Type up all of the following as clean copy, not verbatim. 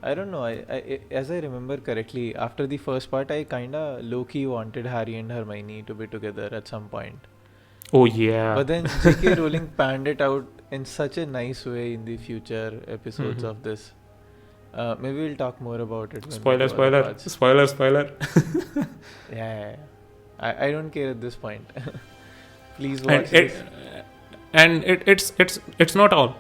I don't know. As I remember correctly, after the first part, I kinda low-key wanted Harry and Hermione to be together at some point. Oh yeah. But then J.K. Rowling panned it out in such a nice way in the future episodes Hmm. of this. Maybe we'll talk more about it when we Spoiler, do other spoiler, parts. spoiler, spoiler. Yeah, yeah, yeah. I don't care at this point. Please and watch it this. and it's not all.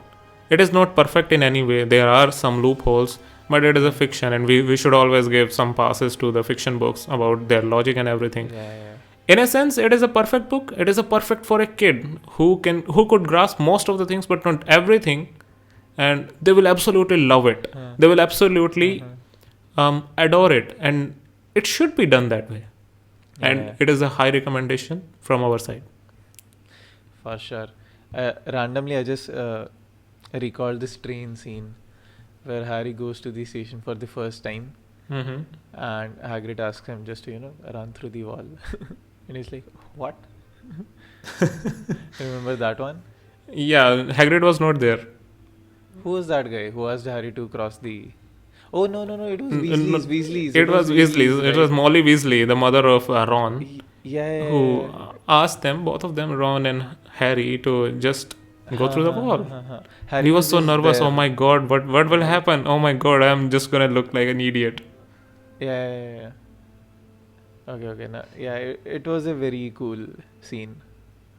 It is not perfect in any way. There are some loopholes, but it is a Hmm. fiction, and we should always give some passes to the fiction books about their logic and everything. Yeah, yeah. In a sense, it is a perfect book. It is a perfect for a kid who could grasp most of the things, but not everything, and they will absolutely love it. Huh. They will absolutely Uh-huh. adore it, and it should be done that way. And Yeah, it is a high recommendation from our side. for sure. Randomly, I just recalled this train scene where Harry goes to the station for the first time, Mm-hmm. and Hagrid asks him just to run through the wall, and he's like, "What?" Remember that one? Yeah, Hagrid was not there. Who was that guy who asked Harry to cross the? Oh no no no! It was No, Weasley's. Weasley's. It it was was Weasley. Weasley's, It was right? Molly Weasley, the mother of Ron, Yeah, who yeah, asked them, both of them, Ron and Harry, to just yeah. go Ha, through the ha, ha, wall. ha, ha. And he Harry was was so just nervous. Oh there. my god, what will Yeah. happen? Oh my god, I'm just gonna look like an idiot. Yeah, yeah, yeah. Okay, okay. Now, yeah, it was a very cool scene.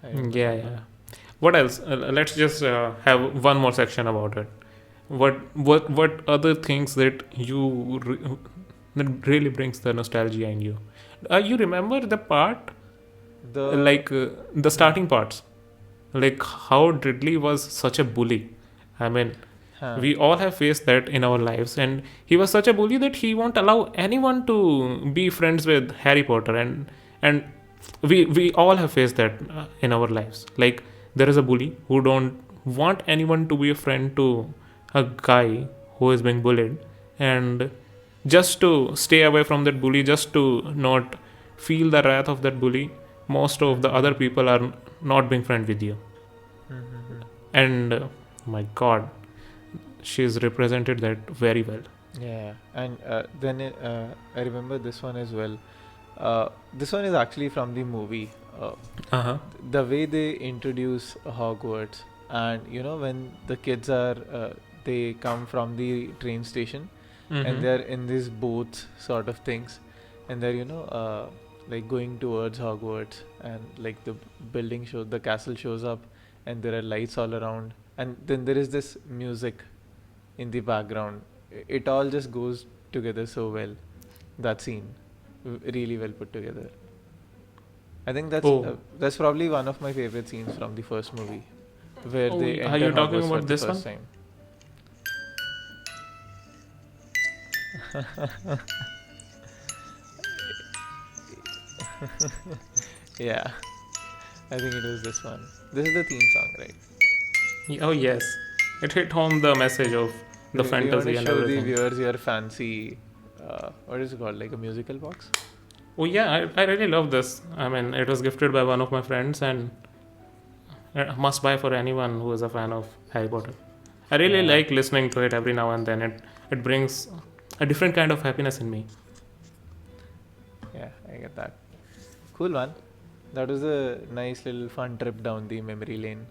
I remember Yeah, that yeah. one. What else? Let's just have one more section about it. What other things that that really brings the nostalgia in you? You remember the part, The like the huh, starting parts, like how Ridley was such a bully. I mean, huh. we all have faced that in our lives, and he was such a bully that he won't allow anyone to be friends with Harry Potter, and we all have faced that in our lives. Like, there is a bully who don't want anyone to be a friend to a guy who is being bullied, and just to stay away from that bully, just to not feel the wrath of that bully, most of the other Mm-hmm. people are not being friend with you. Mm-hmm. And my god, she's represented that very well. Yeah, and then I remember this one as well. This one is actually from the movie. Uh-huh. The way they introduce Hogwarts, and when the kids are they come from the train station, and Mm-hmm. they're in these boats sort of things, and they're like going towards Hogwarts, and like the castle shows up, and there are lights all around, and then there is this music in the background. It all just goes together so well. That scene, really well put together. I think Oh, that's probably one of my favorite scenes from the first movie, where oh, they are enter you talking Hogwarts for about the this first one? time. Yeah, I think it was this one. This is the theme song, right? Oh yes, it hit home the message of the Do you want to fantasy and show the everything. viewers your fancy, what is it called, like a musical box? Oh yeah, I really love this. I mean, it was gifted by one of my friends, and a must buy for anyone who is a fan of Harry Potter. I really Yeah, like listening to it every now and then. It brings a different kind of happiness in me. yeah, I get that. Cool one. That was a nice little fun trip down the memory lane.